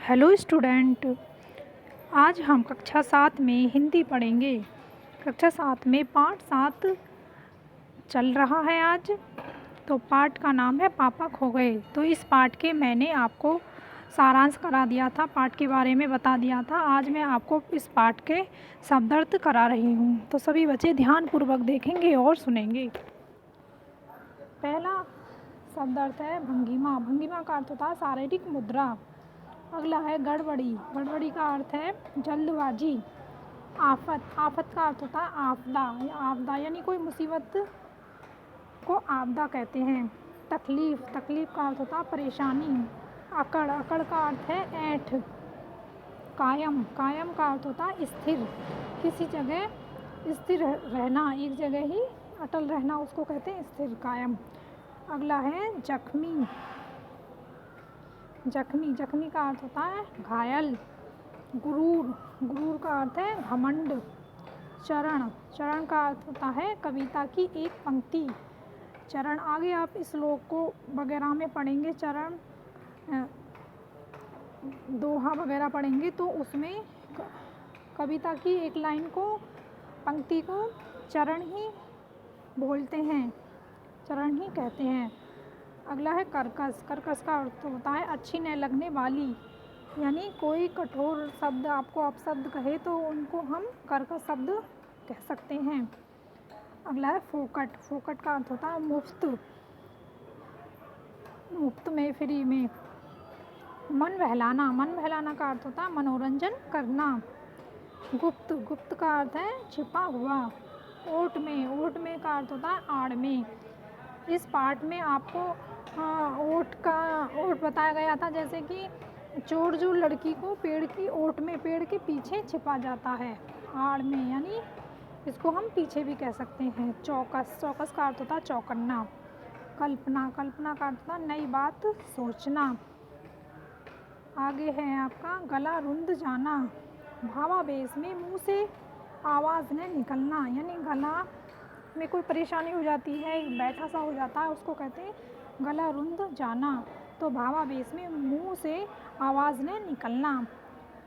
Hello student, आज हम कक्षा 7 में हिंदी पढ़ेंगे। कक्षा 7 में पाठ 7 चल रहा है आज। तो पाठ का नाम है पापा खो गए। तो इस पाठ के मैंने आपको सारांश करा दिया था, पाठ के बारे में बता दिया था। आज मैं आपको इस पाठ के शब्दार्थ करा रही हूँ। तो सभी बच्चे ध्यानपूर्वक देखेंगे और सुनेंगे। पहला शब्दार्थ है भंगिमा। भंगिमा का अर्थ होता है शारीरिक मुद्रा। अगला है गड़बड़ी। गड़बड़ी का अर्थ है जल्दबाजी। आफत। आफत का अर्थ होता है आपदा। आपदा यानी कोई मुसीबत को आपदा कहते हैं। तकलीफ़। तकलीफ़ का अर्थ होता है परेशानी। अकड़। अकड़ का अर्थ है ऐंठ। कायम। कायम का अर्थ होता है स्थिर, किसी जगह स्थिर रहना, एक जगह ही अटल रहना, उसको कहते हैं स्थिर, कायम। अगला है जख्मी। जख्मी। जख्मी का अर्थ होता है घायल। गुरूर। गुरूर का अर्थ है घमंड। चरण। चरण का अर्थ होता है कविता की एक पंक्ति। चरण आगे आप इस श्लोक को वगैरह में पढ़ेंगे, चरण दोहा वगैरह पढ़ेंगे तो उसमें कविता की एक लाइन को, पंक्ति को चरण ही बोलते हैं, चरण ही कहते हैं। अगला है कर्कश। कर्कश का अर्थ होता है अच्छी न लगने वाली, यानी कोई कठोर शब्द आपको अपशब्द कहे तो उनको हम कर्कश शब्द कह सकते हैं। अगला है फोकट। फोकट का अर्थ होता है मुफ्त, मुफ्त में, फ्री में। मन बहलाना। मन बहलाना का अर्थ होता है मनोरंजन करना। गुप्त। गुप्त का अर्थ है छिपा हुआ। ओट में। ओट में का अर्थ होता है आड़ में। इस पाठ में आपको ओट बताया गया था, जैसे कि चोर जो लड़की को पेड़ की ओट में, पेड़ के पीछे छिपा जाता है आड़ में, यानी इसको हम पीछे भी कह सकते हैं। चौकस। चौकस का अर्थ होता है चौकन्ना। कल्पना। कल्पना का अर्थ होता है नई बात सोचना। आगे है आपका गला रुंध जाना। भावावेश में मुंह से आवाज़ न निकलना, यानी गला में कोई परेशानी हो जाती है, बैठा सा हो जाता है, उसको कहते हैं गला रुंध जाना। तो भावावेश में मुंह से आवाज़ न निकलना।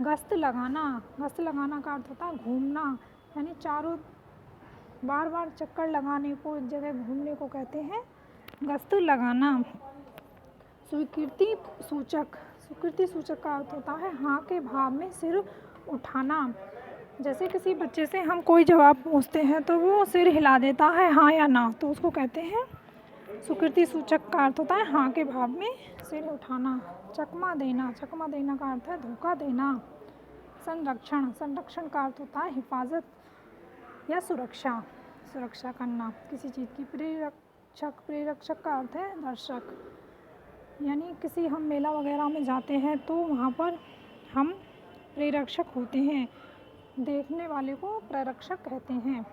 गश्त लगाना। गश्त लगाना का अर्थ होता है घूमना, यानी चारों बार बार चक्कर लगाने को, एक जगह घूमने को कहते हैं गश्त लगाना। स्वीकृति सूचक। स्वीकृति सूचक का अर्थ होता है हाँ के भाव में सिर उठाना। जैसे किसी बच्चे से हम कोई जवाब पूछते हैं तो वो सिर हिला देता है हाँ या ना, तो उसको कहते हैं स्वीकृति सूचक का अर्थ होता है हाँ के भाव में सिर उठाना। चकमा देना। चकमा देना का अर्थ है धोखा देना। संरक्षण। संरक्षण का अर्थ होता है हिफाजत या सुरक्षा, सुरक्षा करना किसी चीज़ की। प्रेरक्षक। प्रेरक्षक का अर्थ है दर्शक, यानी किसी हम मेला वगैरह में जाते हैं तो वहाँ पर हम प्रेरक्षक होते हैं, देखने वाले को प्रेरक्षक कहते हैं।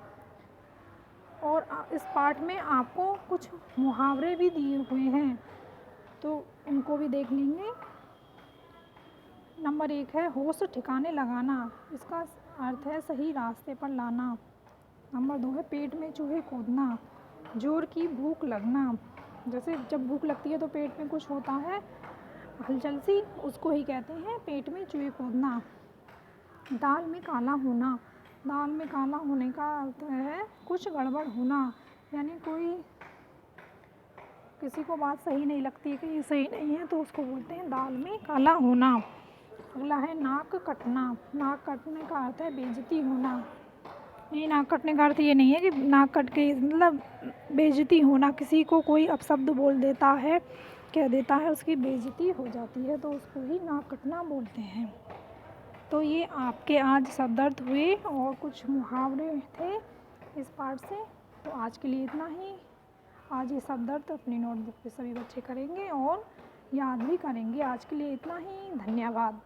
और इस पाठ में आपको कुछ मुहावरे भी दिए हुए हैं तो उनको भी देख लेंगे। नंबर 1 है होश ठिकाने लगाना। इसका अर्थ है सही रास्ते पर लाना। नंबर 2 है पेट में चूहे कूदना। जोर की भूख लगना। जैसे जब भूख लगती है तो पेट में कुछ होता है हलचल सी, उसको ही कहते हैं पेट में चूहे कूदना। दाल में काला होना। दाल में काला होने का अर्थ है कुछ गड़बड़ होना, यानी कोई किसी को बात सही नहीं लगती है कि ये सही नहीं है तो उसको बोलते हैं दाल में काला होना। अगला है नाक कटना। नाक कटने का अर्थ है बेइज्जती होना। नहीं, नाक कटने का अर्थ ये नहीं है कि नाक कट के, मतलब बेइज्जती होना, किसी को कोई अपशब्द बोल देता है, कह देता है, उसकी बेइज्जती हो जाती है तो उसको ही नाक कटना बोलते हैं। तो ये आपके आज शब्दार्थ हुए और कुछ मुहावरे थे इस पाठ से। तो आज के लिए इतना ही। आज ये शब्दार्थ अपनी नोटबुक पे सभी बच्चे करेंगे और याद भी करेंगे। आज के लिए इतना ही। धन्यवाद।